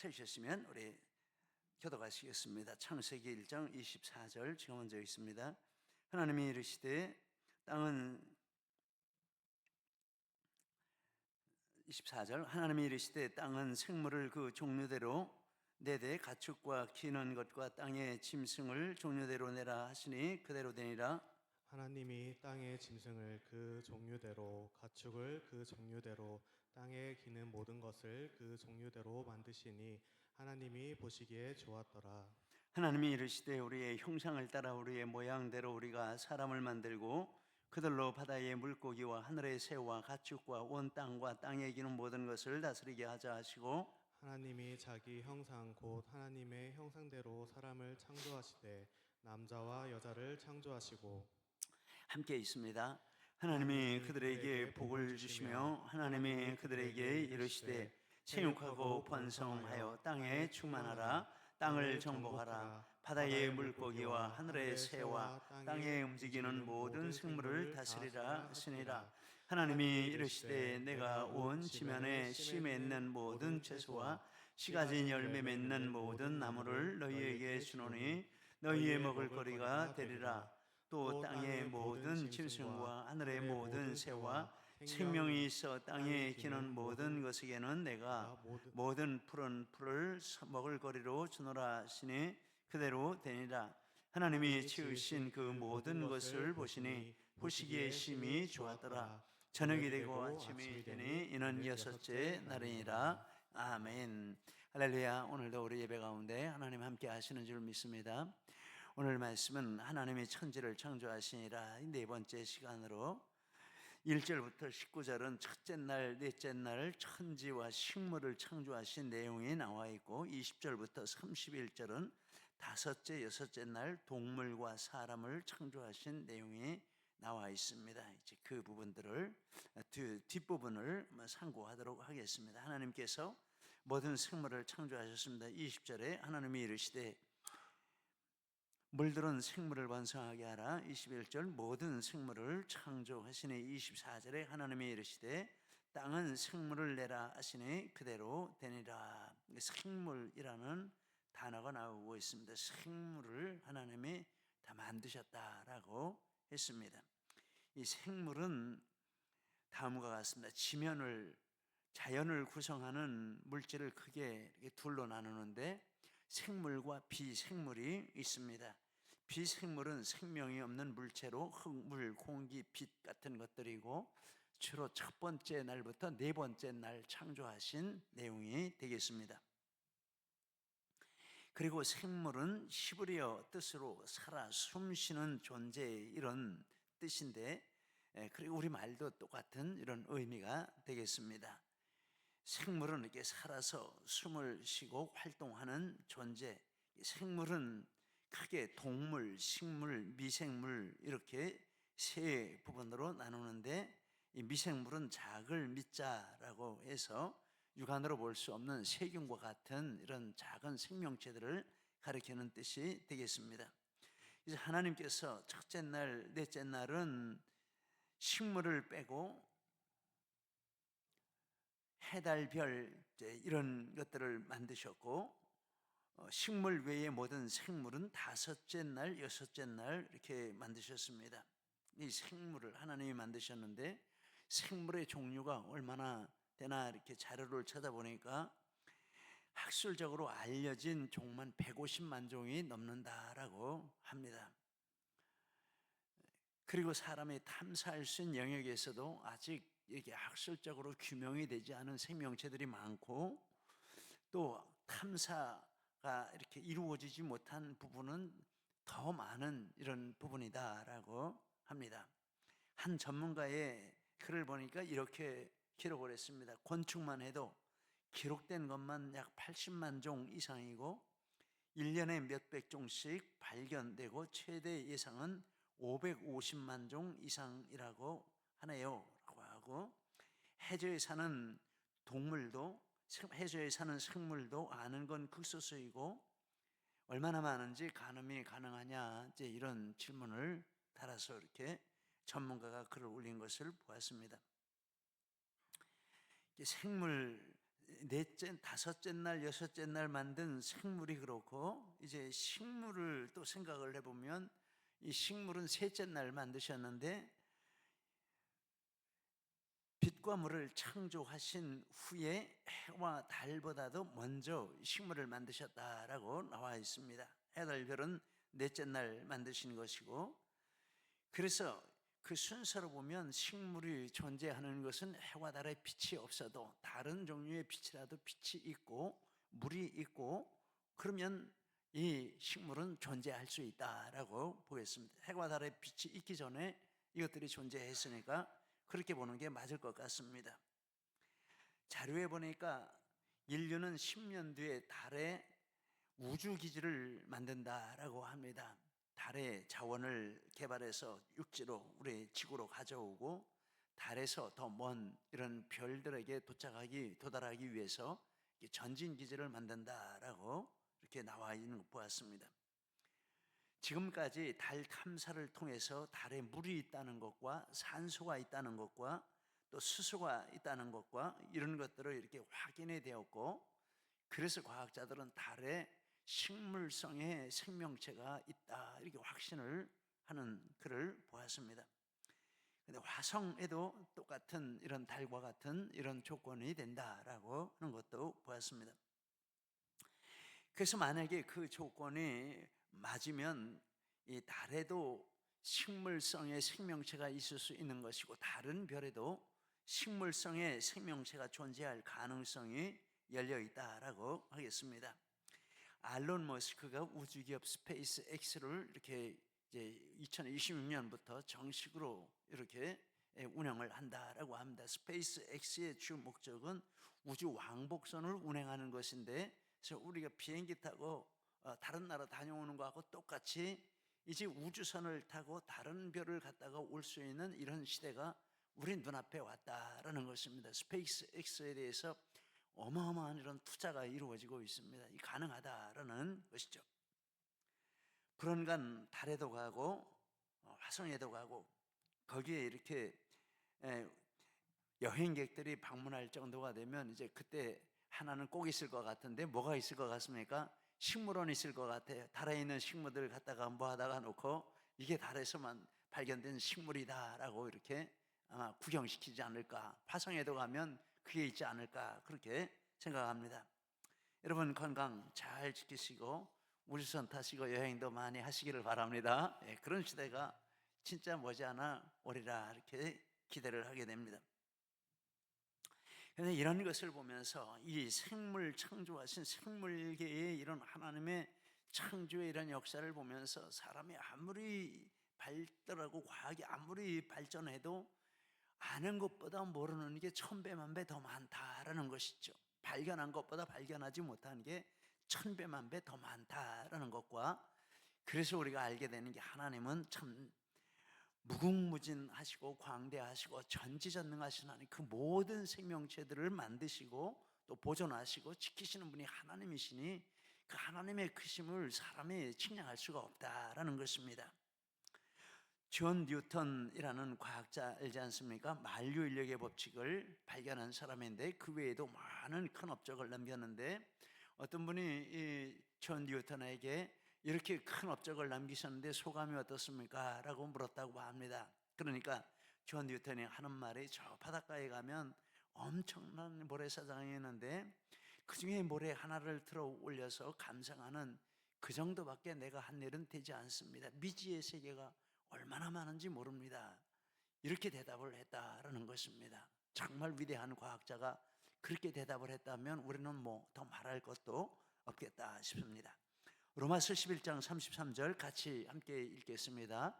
찾으셨으면 우리 교독하시겠습니다. 창세기 1장 24절 제가 먼저 읽습니다. 하나님이 이르시되 땅은 24절 하나님이 이르시되 땅은 생물을 그 종류대로 내되 가축과 기는 것과 땅의 짐승을 종류대로 내라 하시니 그대로 되니라. 하나님이 땅의 짐승을 그 종류대로 가축을 그 종류대로 땅에 기는 모든 것을 그 종류대로 만드시니 하나님이 보시기에 좋았더라. 하나님이 이르시되 우리의 형상을 따라 우리의 모양대로 우리가 사람을 만들고 그들로 바다의 물고기와 하늘의 새와 가축과 온 땅과 땅에 기는 모든 것을 다스리게 하자 하시고, 하나님이 자기 형상 곧 하나님의 형상대로 사람을 창조하시되 남자와 여자를 창조하시고 함께 있습니다. 하나님이 하나님이 그들에게 복을 주시며 하나님이 그들에게 이르시되 생육하고 번성하여 땅에 충만하라. 땅을 정복하라. 바다의 물고기와 하늘의 새와 땅에 움직이는 모든 생물을 다스리라 하시니라. 하나님이 이르시되 내가 온 지면에 씨 맺는 모든 채소와 씨 가진 열매 맺는 모든 나무를 너희에게 주노니 너희의 먹을 거리가 되리라. 또 땅의 모든 짐승과 하늘의 모든 새와 생명이 있어 땅에 기는 모든 것에게는 내가 모든 푸른 풀을 먹을 거리로 주노라 하시니 그대로 되니라. 하나님이 지으신 그 모든 것을 보시니 보시기에 심히 좋았더라. 저녁이 되고 아침이 되니 이는 여섯째 날이니라. 아멘. 할렐루야. 오늘도 우리 예배 가운데 하나님 함께 하시는 줄 믿습니다. 오늘 말씀은 하나님이 천지를 창조하시니라 네 번째 시간으로 1절부터 19절은 첫째 날, 넷째 날 천지와 식물을 창조하신 내용이 나와 있고 20절부터 31절은 다섯째, 여섯째 날 동물과 사람을 창조하신 내용이 나와 있습니다. 이제 그 부분들을 뒷부분을 상고하도록 하겠습니다. 하나님께서 모든 생물을 창조하셨습니다. 20절에 하나님이 이르시되 물들은 생물을 번성하게 하라. 21절 모든 생물을 창조하시니 24절에 하나님이 이르시되 땅은 생물을 내라 하시니 그대로 되니라. 생물이라는 단어가 나오고 있습니다. 생물을 하나님이 다 만드셨다라고 했습니다. 이 생물은 다음과 같습니다. 자연을 구성하는 물질을 크게 이렇게 둘로 나누는데 생물과 비생물이 있습니다. 비생물은 생명이 없는 물체로 흙물, 공기, 빛 같은 것들이고 주로 첫 번째 날부터 네 번째 날 창조하신 내용이 되겠습니다. 그리고 생물은 히브리어 뜻으로 살아 숨쉬는 존재 이런 뜻인데, 그리고 우리 말도 똑같은 이런 의미가 되겠습니다. 생물은 이렇게 살아서 숨을 쉬고 활동하는 존재. 생물은 크게 동물, 식물, 미생물 이렇게 세 부분으로 나누는데 이 미생물은 작을 미자라고 해서 육안으로 볼 수 없는 세균과 같은 이런 작은 생명체들을 가리키는 뜻이 되겠습니다. 이제 하나님께서 첫째 날, 넷째 날은 식물을 빼고 해, 달, 별 이런 것들을 만드셨고 식물 외의 모든 생물은 다섯째 날, 여섯째 날 이렇게 만드셨습니다. 이 생물을 하나님이 만드셨는데 생물의 종류가 얼마나 되나 이렇게 자료를 찾아보니까 학술적으로 알려진 종만 150만 종이 넘는다라고 합니다. 그리고 사람이 탐사할 수 있는 영역에서도 아직 이게 학술적으로 규명이 되지 않은 생명체들이 많고 또 탐사가 이렇게 이루어지지 못한 부분은 더 많은 이런 부분이다라고 합니다. 한 전문가의 글을 보니까 이렇게 기록을 했습니다. 곤충만 해도 기록된 것만 약 80만 종 이상이고 1년에 몇백 종씩 발견되고 최대 예상은 550만 종 이상이라고 하네요 라고 하고, 해저에 사는 동물도 해저에 사는 생물도 아는 건 극소수이고 얼마나 많은지 가늠이 가능하냐 이제 이런 질문을 달아서 이렇게 전문가가 글을 올린 것을 보았습니다. 생물 넷째, 다섯째 날, 여섯째 날 만든 생물이 그렇고, 이제 식물을 또 생각을 해보면 이 식물은 셋째 날 만드셨는데 빛과 물을 창조하신 후에 해와 달보다도 먼저 식물을 만드셨다라고 나와 있습니다. 해, 달, 별은 넷째 날 만드신 것이고, 그래서 그 순서로 보면 식물이 존재하는 것은 해와 달의 빛이 없어도 다른 종류의 빛이라도 빛이 있고 물이 있고, 그러면 이 식물은 존재할 수 있다라고 보겠습니다. 해와 달의 빛이 있기 전에 이것들이 존재했으니까 그렇게 보는 게 맞을 것 같습니다. 자료에 보니까 인류는 10년 뒤에 달에 우주기지를 만든다라고 합니다. 달의 자원을 개발해서 육지로 우리 지구로 가져오고 달에서 더 먼 이런 별들에게 도달하기 위해서 전진기지를 만든다라고 이렇게 나와 있는 것 보았습니다. 지금까지 달 탐사를 통해서 달에 물이 있다는 것과 산소가 있다는 것과 또 수소가 있다는 것과 이런 것들을 이렇게 확인이 되었고, 그래서 과학자들은 달에 식물성의 생명체가 있다 이렇게 확신을 하는 글을 보았습니다. 근데 화성에도 똑같은 이런 달과 같은 이런 조건이 된다라고 하는 것도 보았습니다. 그래서 만약에 그 조건이 맞으면 이 달에도 식물성의 생명체가 있을 수 있는 것이고 다른 별에도 식물성의 생명체가 존재할 가능성이 열려 있다라고 하겠습니다. 알론 머스크가 우주기업 스페이스 X를 이렇게 이제 2026년부터 정식으로 이렇게 운영을 한다라고 합니다. 스페이스 X의 주 목적은 우주 왕복선을 운행하는 것인데, 그래서 우리가 비행기 타고 다른 나라 다녀오는 거하고 똑같이 이제 우주선을 타고 다른 별을 갔다가 올 수 있는 이런 시대가 우리 눈앞에 왔다라는 것입니다. 스페이스 X에 대해서 어마어마한 이런 투자가 이루어지고 있습니다. 이 가능하다라는 것이죠. 불언간 달에도 가고 화성에도 가고 거기에 이렇게 여행객들이 방문할 정도가 되면 이제 그때 하나는 꼭 있을 것 같은데 뭐가 있을 것 같습니까? 식물원이 있을 것 같아요. 달에 있는 식물들을 갖다가 모아다가 놓고 이게 달에서만 발견된 식물이다라고 이렇게 아마 구경시키지 않을까. 화성에도 가면 그게 있지 않을까 그렇게 생각합니다. 여러분 건강 잘 지키시고 우주선 타시고 여행도 많이 하시기를 바랍니다. 그런 시대가 진짜 머지않아 오리라 이렇게 기대를 하게 됩니다. 그런데 이런 것을 보면서 이 생물 창조하신 생물계의 이런 하나님의 창조의 이런 역사를 보면서 사람이 아무리 발달하고 과학이 아무리 발전해도 아는 것보다 모르는 게 1000배 만배 더 많다라는 것이죠. 발견한 것보다 발견하지 못한 게 1000배 만배 더 많다라는 것과, 그래서 우리가 알게 되는 게 하나님은 참 무궁무진하시고 광대하시고 전지전능하신 하나님, 그 모든 생명체들을 만드시고 또 보존하시고 지키시는 분이 하나님이시니 그 하나님의 크심을 사람이 측량할 수가 없다라는 것입니다. 존 뉴턴이라는 과학자 알지 않습니까? 만류인력의 법칙을 발견한 사람인데 그 외에도 많은 큰 업적을 남겼는데, 어떤 분이 이 존 뉴턴에게 이렇게 큰 업적을 남기셨는데 소감이 어떻습니까? 라고 물었다고 합니다. 그러니까 존 뉴턴이 하는 말이, 저 바닷가에 가면 엄청난 모래사장이 있는데 그 중에 모래 하나를 들어 올려서 감상하는 그 정도밖에 내가 한 일은 되지 않습니다. 미지의 세계가 얼마나 많은지 모릅니다. 이렇게 대답을 했다라는 것입니다. 정말 위대한 과학자가 그렇게 대답을 했다면 우리는 뭐 더 말할 것도 없겠다 싶습니다. 로마서 11장 33절 같이 함께 읽겠습니다.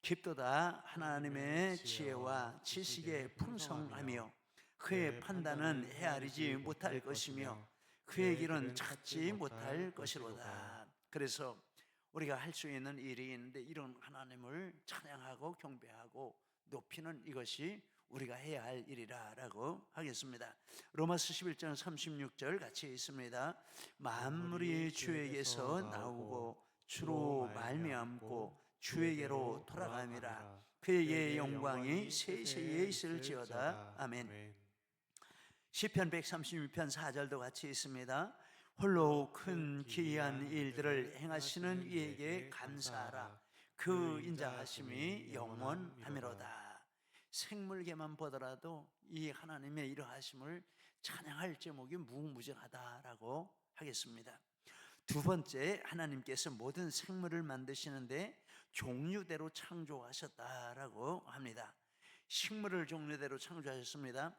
깊도다 하나님의 지혜와 지식의 풍성하며 그의 판단은 헤아리지 못할 것이며 그의 길은 찾지 못할 것이로다. 그래서 우리가 할 수 있는 일이 있는데 이런 하나님을 찬양하고 경배하고 높이는 이것이 우리가 해야 할 일이라고 하겠습니다. 로마서 11장 36절 같이 있습니다. 만물이 주에게서 나오고 주로 말미암고 주에게로 돌아감이라. 그에게 영광이 세세에 있을지어다. 아멘. 시편 136편 4절도 같이 있습니다. 홀로 큰 기이한 일들을 행하시는 이에게 감사하라. 그 인자하심이 영원하미로다. 생물계만 보더라도 이 하나님의 이러하심을 찬양할 제목이 무궁무진하다라고 하겠습니다. 두 번째, 하나님께서 모든 생물을 만드시는데 종류대로 창조하셨다라고 합니다. 식물을 종류대로 창조하셨습니다.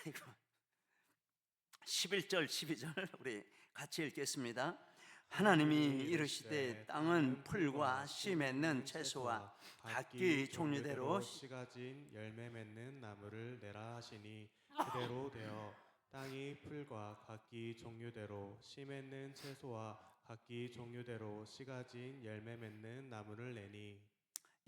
아이고. 11절 12절 우리 같이 읽겠습니다. 하나님이 이르시되 땅은 풀과 씨 맺는 채소와 각기 종류대로 씨 가진 열매 맺는 나무를 내라 하시니 그대로 되어 땅이 풀과 각기 종류대로 씨 맺는 채소와 각기 종류대로 씨 가진 열매 맺는 나무를 내니.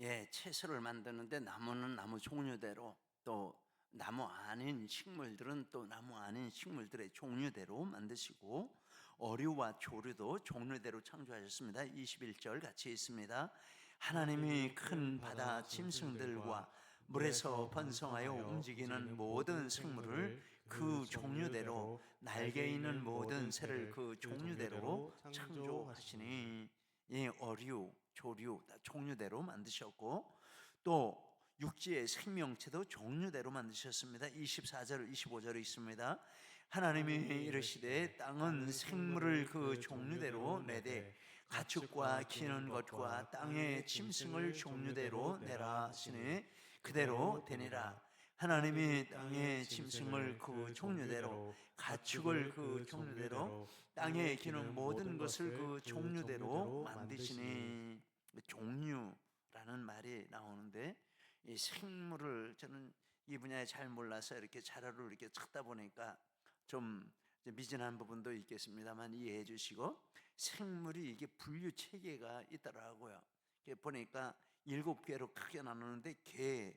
예, 채소를 만드는데 나무는 나무 종류대로, 또 나무 아닌 식물들은 또 나무 아닌 식물들의 종류대로 만드시고, 어류와 조류도 종류대로 창조하셨습니다. 21절 같이 있습니다. 하나님이 큰 바다 짐승들과 물에서 번성하여 움직이는 모든 생물을 그 종류대로, 날개 있는 모든 새를 그 종류대로 창조하시니. 이 어류, 조류 다 종류대로 만드셨고, 또 육지의 생명체도 종류대로 만드셨습니다. 24절 25절에 있습니다. 하나님이 이르시되 땅은 생물을 그 종류대로 내되 가축과 기는 것과 땅의 짐승을 종류대로 내라 하시니 그대로 되니라. 하나님이 땅의 짐승을 그 종류대로, 가축을 그 종류대로, 땅에 기는 모든 것을 그 종류대로 만드시니. 종류라는 말이 나오는데, 이 생물을 저는 이 분야에 잘 몰라서 이렇게 자료를 이렇게 찾다 보니까 좀 미진한 부분도 있겠습니다만 이해해 주시고, 생물이 이게 분류 체계가 있더라고요. 보니까 7개로 크게 나누는데 개,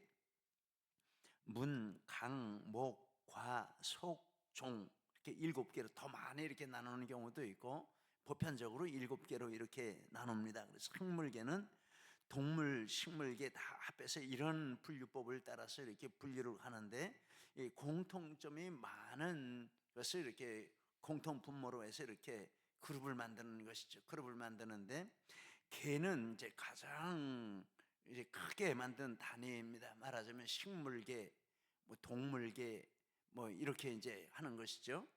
문, 강, 목, 과, 속, 종, 이렇게 7개로 더 많이 이렇게 나누는 경우도 있고, 보편적으로 7개로 이렇게 나눕니다. 그래서 생물계는 동물, 식물계 다 합해서 이런 분류법을 따라서 이렇게 분류를 하는데, 이 공통점이 많은 것을 이렇게 공통 분모로 해서 이렇게 그룹을 만드는 것이죠. 그룹을 만드는데, 개는 이제 가장 이제 크게 만든 단위입니다. 말하자면 식물계, 뭐 동물계, 뭐 이렇게 이제 하는 것이죠.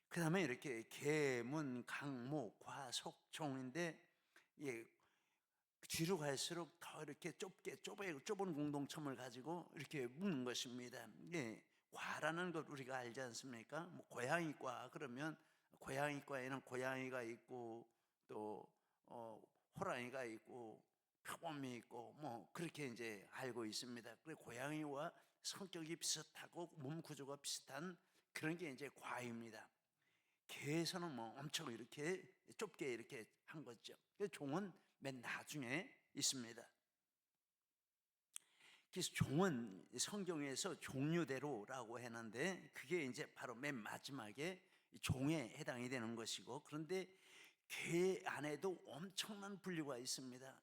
그 다음에 이렇게 개, 문, 강, 목, 과, 속, 종인데, 예, 뒤로 갈수록 더 이렇게 좁은 공동점을 가지고 이렇게 묶는 것입니다. 예, 과라는 걸 우리가 알지 않습니까? 뭐 고양이과 그러면 고양이과에는 고양이가 있고, 또 호랑이가 있고, 표범이 있고, 뭐 그렇게 이제 알고 있습니다. 그래서 고양이와 성격이 비슷하고 몸 구조가 비슷한 그런 게 이제 과입니다. 개에서는 뭐 엄청 이렇게 좁게 이렇게 한 거죠. 종은 맨 나중에 있습니다. 그래서 종은 성경에서 종류대로라고 했는데, 그게 이제 바로 맨 마지막에 종에 해당이 되는 것이고, 그런데 개 안에도 엄청난 분류가 있습니다.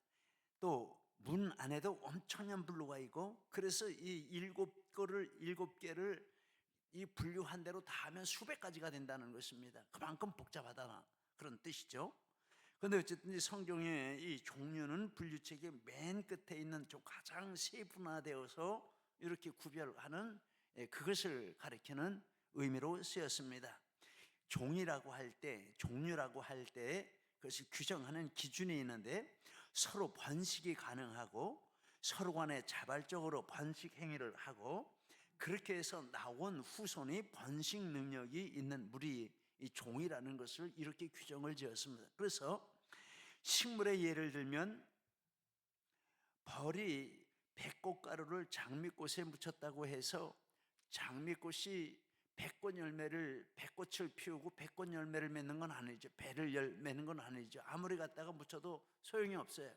또 문 안에도 엄청난 분류가 있고, 그래서 이 7개를 이 분류한 대로 다 하면 수백 가지가 된다는 것입니다. 그만큼 복잡하다 그런 뜻이죠. 그런데 어쨌든 성경의 이 종류는 분류책의 맨 끝에 있는 좀 가장 세분화되어서 이렇게 구별하는, 그것을 가리키는 의미로 쓰였습니다. 종이라고 할 때, 종류라고 할 때 그것이 규정하는 기준이 있는데, 서로 번식이 가능하고 서로 간에 자발적으로 번식 행위를 하고, 그렇게 해서 나온 후손이 번식 능력이 있는 물이 이 종이라는 것을 이렇게 규정을 지었습니다. 그래서 식물의 예를 들면, 벌이 백꽃가루를 장미꽃에 묻혔다고 해서 장미꽃이 백꽃을 피우고 백꽃 열매를 맺는 건 아니죠. 배를 맺는 건 아니죠. 아무리 갖다가 묻혀도 소용이 없어요.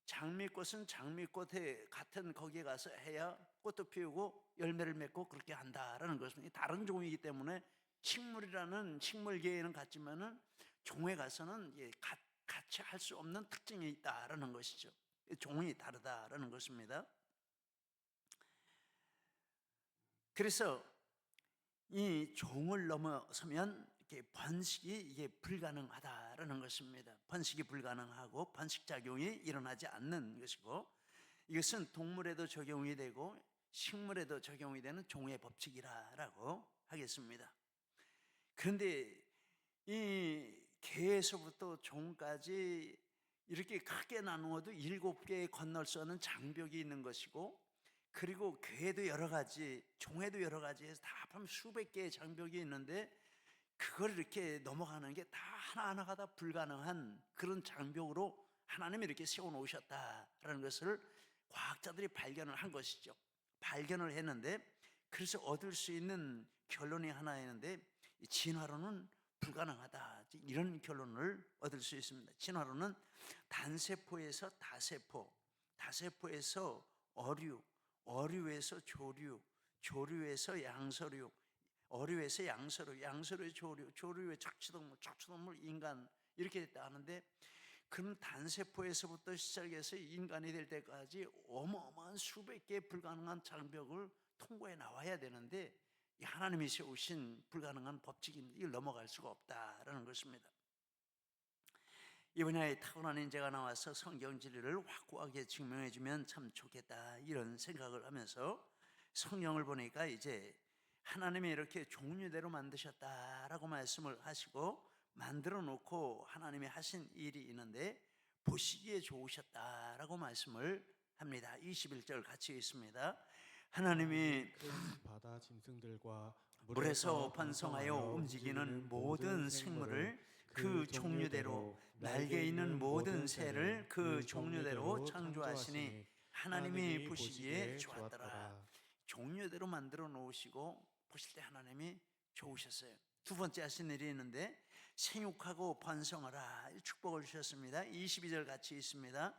장미꽃은 장미꽃에 같은 거기에 가서 해야 꽃도 피우고 열매를 맺고 그렇게 한다라는 것은 다른 종이기 때문에, 식물이라는 식물계에는 같지만은 종에 가서는 같이 할 수 없는 특징이 있다라는 것이죠. 종이 다르다라는 것입니다. 그래서 이 종을 넘어서면 이게 번식이 이게 불가능하다라는 것입니다. 번식이 불가능하고 번식작용이 일어나지 않는 것이고, 이것은 동물에도 적용이 되고 식물에도 적용이 되는 종의 법칙이라고 하겠습니다. 그런데 이 개에서부터 종까지 이렇게 크게 나누어도 7개의 건널 수 없는 장벽이 있는 것이고, 그리고 개에도 여러 가지, 종에도 여러 가지 해서 다 합하면 수백 개의 장벽이 있는데, 그걸 이렇게 넘어가는 게 다 하나하나가 다 불가능한 그런 장벽으로 하나님이 이렇게 세워놓으셨다라는 것을 과학자들이 발견을 한 것이죠. 발견을 했는데, 그래서 얻을 수 있는 결론이 하나 있는데, 진화로는 불가능하다, 이런 결론을 얻을 수 있습니다. 진화로는 단세포에서 다세포, 다세포에서 어류, 어류에서 조류, 조류에서 양서류, 어류에서 양서류, 양서류에서 조류, 조류에 척추동물, 척추동물 인간, 이렇게 됐다 하는데, 그럼 단세포에서부터 시작해서 인간이 될 때까지 어마어마한 수백 개의 불가능한 장벽을 통과해 나와야 되는데, 이 하나님이 세우신 불가능한 법칙입니다. 이걸 넘어갈 수가 없다라는 것입니다. 이 분야에 타고난 인재가 나와서 성경 진리를 확고하게 증명해 주면 참 좋겠다, 이런 생각을 하면서 성경을 보니까 이제 하나님이 이렇게 종류대로 만드셨다라고 말씀을 하시고, 만들어 놓고 하나님이 하신 일이 있는데 보시기에 좋으셨다라고 말씀을 합니다. 21절 같이 있습니다. 하나님이 큰 바다 짐승들과 물에서 번성하여 움직이는 모든 생물을 그 종류대로, 날개 있는 모든 새를 그 종류대로 창조하시니 하나님이 보시기에 좋았더라. 종류대로 만들어 놓으시고 보실 때 하나님이 좋으셨어요. 두 번째 하신 일이 있는데, 생육하고 번성하라, 축복을 주셨습니다. 22절 같이 있습니다.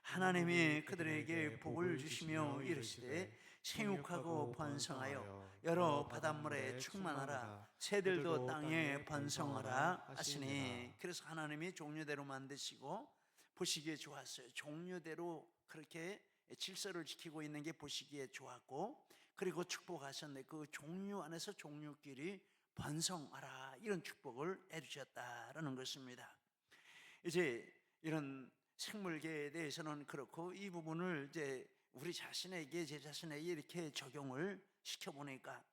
하나님이 그들에게 복을 주시며 이르시되 생육하고 번성하여 여러 바닷물에 충만하라, 새들도 땅에 번성하라 하시니. 그래서 하나님이 종류대로 만드시고 보시기에 좋았어요. 종류대로 그렇게 질서를 지키고 있는 게 보시기에 좋았고, 그리고 축복하셨네. 그 종류 안에서 종류끼리 번성하라, 이런 축복을 해주셨다라는 것입니다. 이제 이런 생물계에 대해서는 그렇고, 이 부분을 이제 우리 자신에게, 제 자신에게 이렇게 적용을 시켜보니까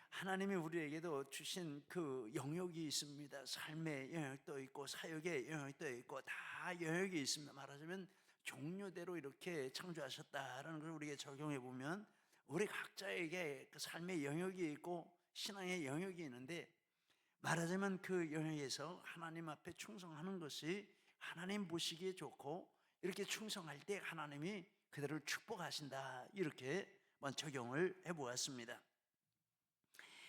하나님이 우리에게도 주신 그 영역이 있습니다. 삶의 영역도 있고 사역의 영역도 있고 다 영역이 있습니다. 말하자면 종류대로 이렇게 창조하셨다라는 걸 우리에게 적용해 보면, 우리 각자에게 그 삶의 영역이 있고 신앙의 영역이 있는데, 말하자면 그 영역에서 하나님 앞에 충성하는 것이 하나님 보시기에 좋고, 이렇게 충성할 때 하나님이 그들을 축복하신다, 이렇게 적용을 해보았습니다.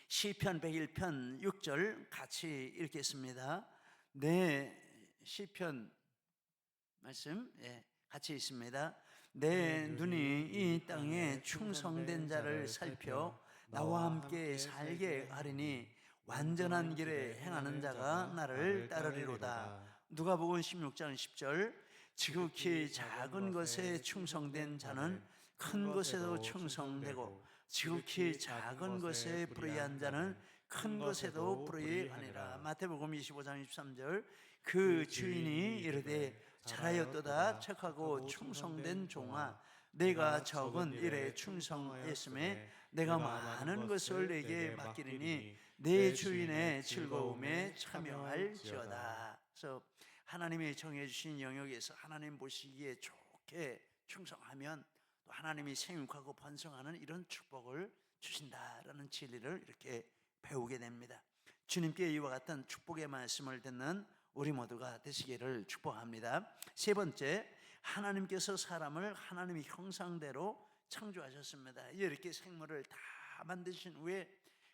시편 101편 6절 같이 읽겠습니다. 네, 시편 말씀 같이 있습니다. 내 눈이 이 땅에 충성된 자를 살펴 나와 함께 살게 하리니 완전한 길에 행하는 자가 나를 따르리로다. 누가복음 16장 10절 지극히 작은 것에 충성된 자는 큰 것에도 충성되고 지극히 작은 것에 불의한 자는 큰 것에도 불의하니라. 마태복음 25장 23절 그 주인이 이르되 잘하였도다 착하고 충성된 종아, 내가 적은 일에 충성했음에 내가 많은 것을 내게 맡기리니 내 주인의 즐거움에 참여할지어다. 그래서 하나님이 정해주신 영역에서 하나님 보시기에 좋게 충성하면 또 하나님이 생육하고 번성하는 이런 축복을 주신다라는 진리를 이렇게 배우게 됩니다. 주님께 이와 같은 축복의 말씀을 듣는 우리 모두가 되시기를 축복합니다. 세 번째, 하나님께서 사람을 하나님의 형상대로 창조하셨습니다. 이렇게 생물을 다 만드신 후에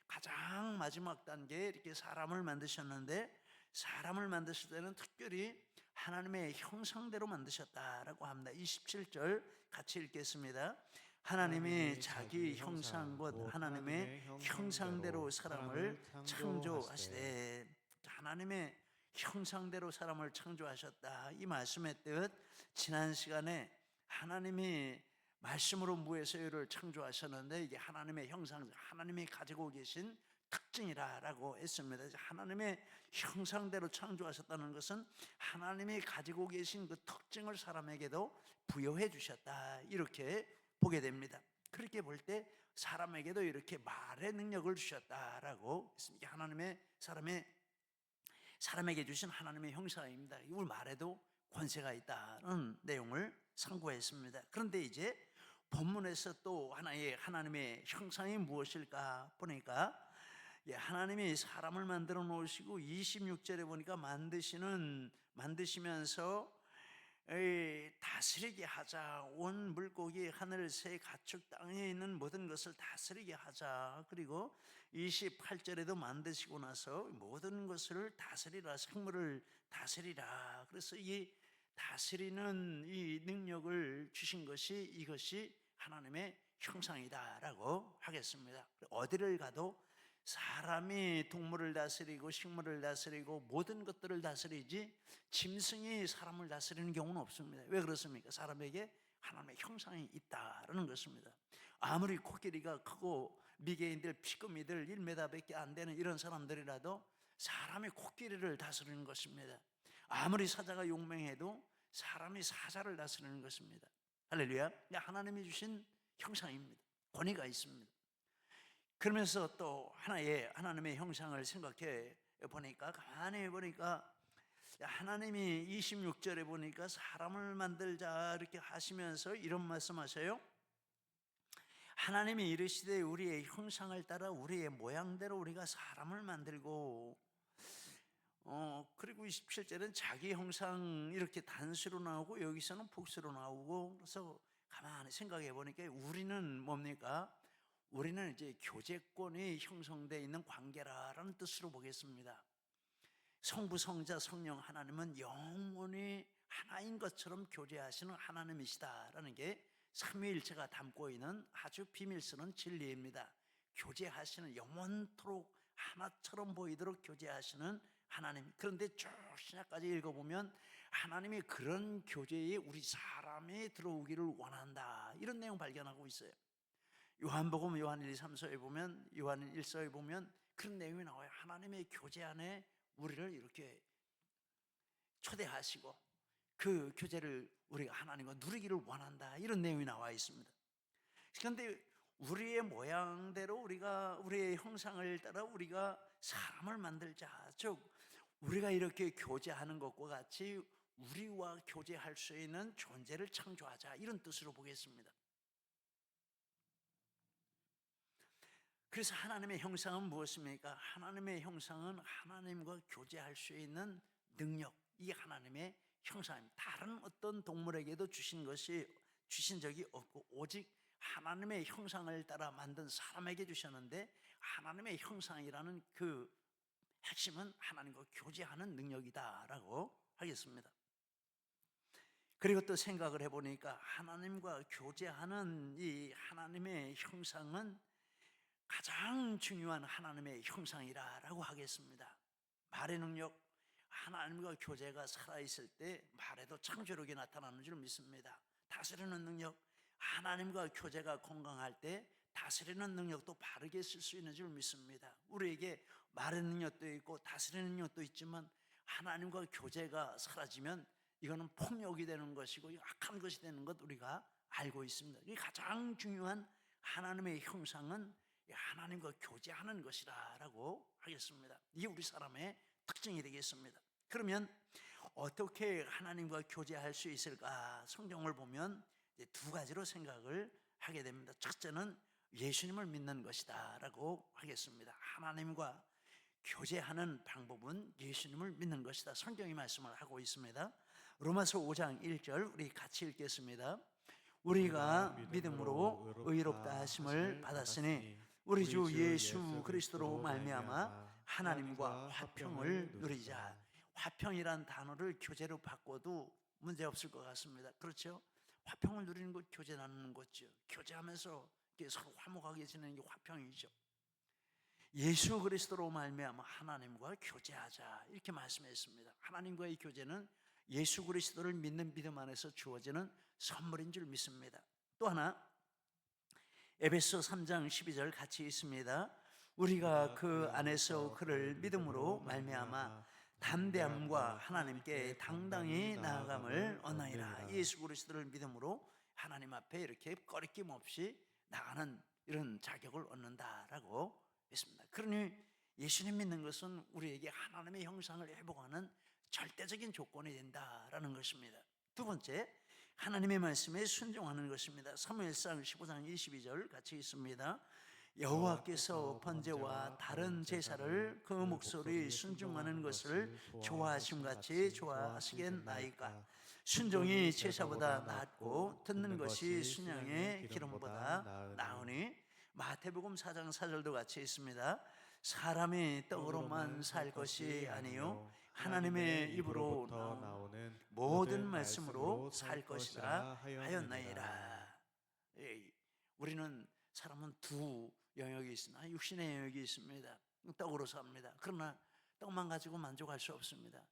가장 마지막 단계에 이렇게 사람을 만드셨는데, 사람을 만드실 때는 특별히 하나님의 형상대로 만드셨다라고 합니다. 27절 같이 읽겠습니다. 하나님이 자기 형상 곧 하나님의 형상대로 사람을 창조하시되, 하나님의 형상대로 사람을 창조하셨다, 이 말씀의 뜻 지난 시간에 하나님이 말씀으로 무에서요를 창조하셨는데 이게 하나님의 형상, 하나님이 가지고 계신 특징이라고 했습니다. 하나님의 형상대로 창조하셨다는 것은 하나님이 가지고 계신 그 특징을 사람에게도 부여해 주셨다, 이렇게 보게 됩니다. 그렇게 볼 때 사람에게도 이렇게 말의 능력을 주셨다라고 했습니다. 하나님의 사람에게 주신 하나님의 형상입니다. 이걸 말해도 권세가 있다는 내용을 상고했습니다. 그런데 이제 본문에서 또 하나의 하나님의 형상이 무엇일까 보니까 하나님이 사람을 만들어 놓으시고 26절에 보니까 만드시면서 다스리게 하자, 온 물고기, 하늘, 새, 가축, 땅에 있는 모든 것을 다스리게 하자. 그리고 28절에도 만드시고 나서 모든 것을 다스리라, 생물을 다스리라. 그래서 이 다스리는 이 능력을 주신 것이, 이것이 하나님의 형상이다라고 하겠습니다. 어디를 가도 사람이 동물을 다스리고 식물을 다스리고 모든 것들을 다스리지 짐승이 사람을 다스리는 경우는 없습니다. 왜 그렇습니까? 사람에게 하나님의 형상이 있다라는 것입니다. 아무리 코끼리가 크고 미개인들, 피그미들 1m밖에 안 되는 이런 사람들이라도 사람이 코끼리를 다스리는 것입니다. 아무리 사자가 용맹해도 사람이 사자를 다스리는 것입니다. 할렐루야. 하나님이 주신 형상입니다. 권위가 있습니다. 그러면서 또 하나님의 형상을 생각해 보니까, 가만히 보니까 하나님이 26절에 보니까 사람을 만들자 이렇게 하시면서 이런 말씀하셔요. 하나님이 이르시되 우리의 형상을 따라 우리의 모양대로 우리가 사람을 만들고, 그리고 27절은 자기 형상 이렇게 단수로 나오고 여기서는 복수로 나오고, 그래서 가만히 생각해 보니까 우리는 뭡니까? 우리는 이제 교제권이 형성되어 있는 관계라는 뜻으로 보겠습니다. 성부, 성자, 성령 하나님은 영원히 하나인 것처럼 교제하시는 하나님이시다라는 게 삼위일체가 담고 있는 아주 비밀스러운 진리입니다. 교제하시는, 영원토록 하나처럼 보이도록 교제하시는 하나님. 그런데 쭉 신약까지 읽어보면 하나님이 그런 교제에 우리 사람이 들어오기를 원한다, 이런 내용 발견하고 있어요. 요한복음 요한 1, 2, 3서에 보면, 요한 1서에 보면 그런 내용이 나와요. 하나님의 교제 안에 우리를 이렇게 초대하시고 그 교제를 우리가 하나님과 누리기를 원한다, 이런 내용이 나와 있습니다. 그런데 우리의 모양대로 우리의 형상을 따라 우리가 사람을 만들자, 즉 우리가 이렇게 교제하는 것과 같이 우리와 교제할 수 있는 존재를 창조하자, 이런 뜻으로 보겠습니다. 그래서 하나님의 형상은 무엇입니까? 하나님의 형상은 하나님과 교제할 수 있는 능력, 이게 하나님의 형상입니다. 다른 어떤 동물에게도 주신 적이 없고 오직 하나님의 형상을 따라 만든 사람에게 주셨는데, 하나님의 형상이라는 그 핵심은 하나님과 교제하는 능력이다라고 하겠습니다. 그리고 또 생각을 해보니까 하나님과 교제하는 이 하나님의 형상은 가장 중요한 하나님의 형상이라고 하겠습니다. 말의 능력, 하나님과 교제가 살아있을 때 말에도 창조력이 나타나는 줄 믿습니다. 다스리는 능력, 하나님과 교제가 건강할 때 다스리는 능력도 바르게 쓸 수 있는 줄 믿습니다. 우리에게 말의 능력도 있고 다스리는 능력도 있지만 하나님과 교제가 사라지면 이거는 폭력이 되는 것이고 악한 것이 되는 것 우리가 알고 있습니다. 이 가장 중요한 하나님의 형상은 하나님과 교제하는 것이라고 하겠습니다. 이게 우리 사람의 특징이 되겠습니다. 그러면 어떻게 하나님과 교제할 수 있을까? 성경을 보면 두 가지로 생각을 하게 됩니다. 첫째는 예수님을 믿는 것이다 라고 하겠습니다. 하나님과 교제하는 방법은 예수님을 믿는 것이다, 성경이 말씀을 하고 있습니다. 로마서 5장 1절 우리 같이 읽겠습니다. 우리가 믿음으로 의롭다 하심을 받았으니 우리 주 예수 그리스도로 말미암아 하나님과 화평을 누리자. 화평이란 단어를 교제로 바꿔도 문제 없을 것 같습니다. 그렇죠? 화평을 누리는 것, 교제 나누는 거죠. 교제하면서 서로 화목하게 지내는 게 화평이죠. 예수 그리스도로 말미암아 하나님과 교제하자, 이렇게 말씀했습니다. 하나님과의 교제는 예수 그리스도를 믿는 믿음 안에서 주어지는 선물인 줄 믿습니다. 또 하나 에베소 3장 12절 같이 있습니다. 우리가 그 안에서 그를 믿음으로 말미암아 담대함과 하나님께 당당히 나아감을 얻나이다. 예수 그리스도를 믿음으로 하나님 앞에 이렇게 꺼리낌 없이 나가는 이런 자격을 얻는다라고 했습니다. 그러니 예수님 믿는 것은 우리에게 하나님의 형상을 회복하는 절대적인 조건이 된다라는 것입니다. 두 번째, 하나님의 말씀에 순종하는 것입니다. 사무엘상 15장 22절 같이 있습니다. 여호와께서 번제와 다른 제사를 그 목소리 순종하는 것을 좋아하심같이 좋아하시겠나이까. 순종이 제사보다 낫고 듣는 것이 순양의 기름보다 나으니. 마태복음 4장 4절도 같이 있습니다. 사람이 떡으로만 살 것이 아니요 하나님의 입으로 나오는 모든 말씀으로 살 것이라 하였나이다. 우리는 사람은 두 영역이 있으나 육신의 영역이 있습니다. 떡으로 삽니다. 그러나 떡만 가지고 만족할 수 없습니다.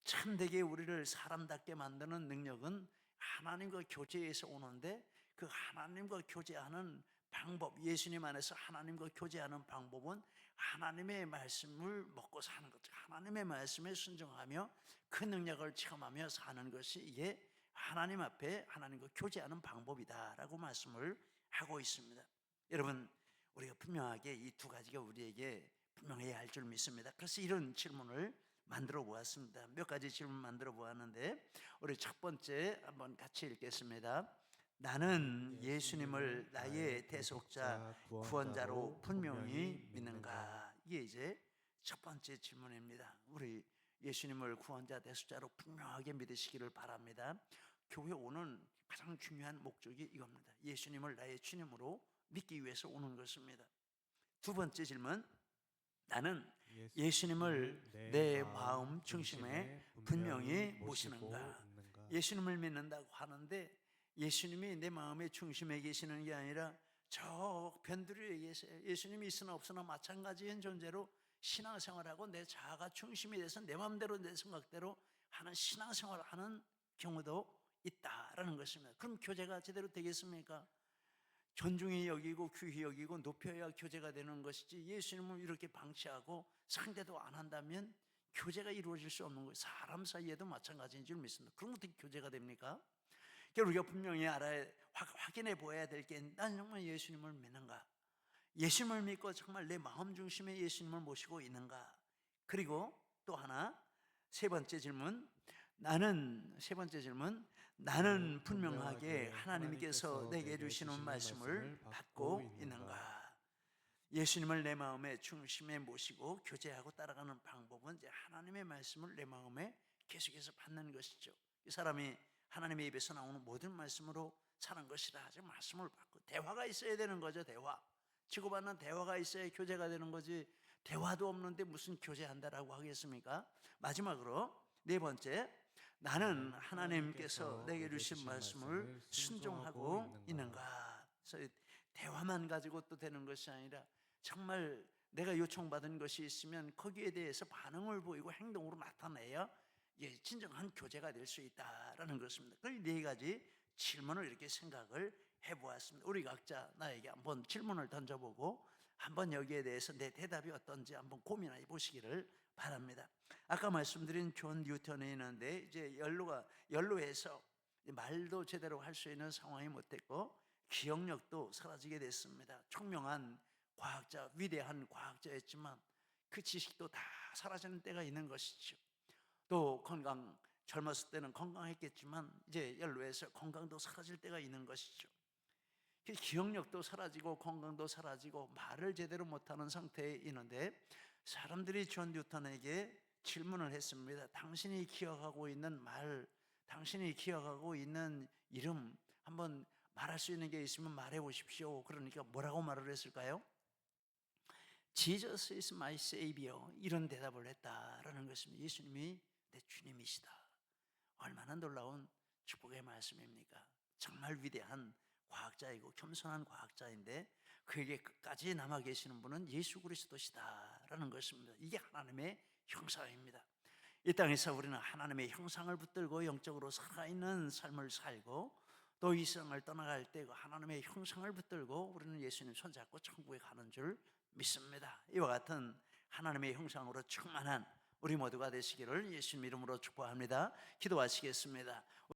참되게 우리를 사람답게 만드는 능력은 하나님과 교제에서 오는데, 그 하나님과 교제하는 방법, 예수님 안에서 하나님과 교제하는 방법은 하나님의 말씀을 먹고 사는 것, 하나님의 말씀에 순종하며 그 능력을 체험하며 사는 것이 이게 하나님 앞에 하나님과 교제하는 방법이다라고 말씀을 하고 있습니다. 여러분, 우리가 분명하게 이 두 가지가 우리에게 분명해야 할 줄 믿습니다. 그래서 이런 질문을 만들어 보았습니다. 몇 가지 질문 만들어 보았는데, 우리 첫 번째 한번 같이 읽겠습니다. 나는 예수님을 나의 대속자 구원자로 분명히 믿는가? 이게 이제 첫 번째 질문입니다. 우리 예수님을 구원자 대속자로 분명하게 믿으시기를 바랍니다. 교회 오는 가장 중요한 목적이 이겁니다. 예수님을 나의 주님으로 믿기 위해서 오는 것입니다. 두 번째 질문, 나는 예수님을 내 마음 중심에 분명히 모시는가? 예수님을 믿는다고 하는데 예수님이 내 마음의 중심에 계시는 게 아니라 저 변두리에 계세요. 예수님이 있으나 없으나 마찬가지인 존재로 신앙생활하고 내 자아가 중심이 돼서 내 마음대로 내 생각대로 하는 신앙생활을 하는 경우도 있다라는 것입니다. 그럼 교제가 제대로 되겠습니까? 존중히 여기고 귀히 여기고 높여야 교제가 되는 것이지, 예수님을 이렇게 방치하고 상대도 안 한다면 교제가 이루어질 수 없는 거예요. 사람 사이에도 마찬가지인 줄 믿습니다. 그럼 어떻게 교제가 됩니까? 우리가 분명히 확인해 보아야 될 게, 난 정말 예수님을 믿는가? 예수님을 믿고 정말 내 마음 중심에 예수님을 모시고 있는가? 그리고 또 하나, 세 번째 질문, 나는 분명하게 하나님께서 내게 주시는 말씀을 받고 있는가? 예수님을 내 마음의 중심에 모시고 교제하고 따라가는 방법은 이제 하나님의 말씀을 내 마음에 계속해서 받는 것이죠. 이 사람이 하나님의 입에서 나오는 모든 말씀으로 사는 것이라 하죠. 말씀을 받고 대화가 있어야 되는 거죠. 대화, 치고받는 대화가 있어야 교제가 되는 거지, 대화도 없는데 무슨 교제한다라고 하겠습니까? 마지막으로 네 번째, 나는 하나님께서 내게 주신 말씀을 순종하고 있는가? 그래서 대화만 가지고 또 되는 것이 아니라 정말 내가 요청받은 것이 있으면 거기에 대해서 반응을 보이고 행동으로 나타내야 진정한 교제가 될 수 있다라는 것입니다. 그 네 가지 질문을 이렇게 생각을 해보았습니다. 우리 각자 나에게 한번 질문을 던져보고 한번 여기에 대해서 내 대답이 어떤지 한번 고민해 보시기를 바랍니다. 아까 말씀드린 존 뉴턴이 있는데 이제 연로해서 말도 제대로 할 수 있는 상황이 못됐고 기억력도 사라지게 됐습니다. 총명한 과학자, 위대한 과학자였지만 그 지식도 다 사라지는 때가 있는 것이죠. 또 젊었을 때는 건강했겠지만 이제 연로해서 건강도 사라질 때가 있는 것이죠. 기억력도 사라지고 건강도 사라지고 말을 제대로 못하는 상태에 있는데, 사람들이 존 뉴턴에게 질문을 했습니다. 당신이 기억하고 있는 말, 당신이 기억하고 있는 이름, 한번 말할 수 있는 게 있으면 말해 보십시오. 그러니까 뭐라고 말을 했을까요? Jesus is my savior, 이런 대답을 했다라는 것입니다. 예수님이 내 주님이시다. 얼마나 놀라운 축복의 말씀입니까? 정말 위대한 과학자이고 겸손한 과학자인데 그에게 끝까지 남아 계시는 분은 예수 그리스도시다라는 것입니다. 이게 하나님의 형상입니다. 이 땅에서 우리는 하나님의 형상을 붙들고 영적으로 살아있는 삶을 살고 또 이 세상을 떠나갈 때 그 하나님의 형상을 붙들고 우리는 예수님 손잡고 천국에 가는 줄 믿습니다. 이와 같은 하나님의 형상으로 충만한 우리 모두가 되시기를 예수님 이름으로 축복합니다. 기도하시겠습니다.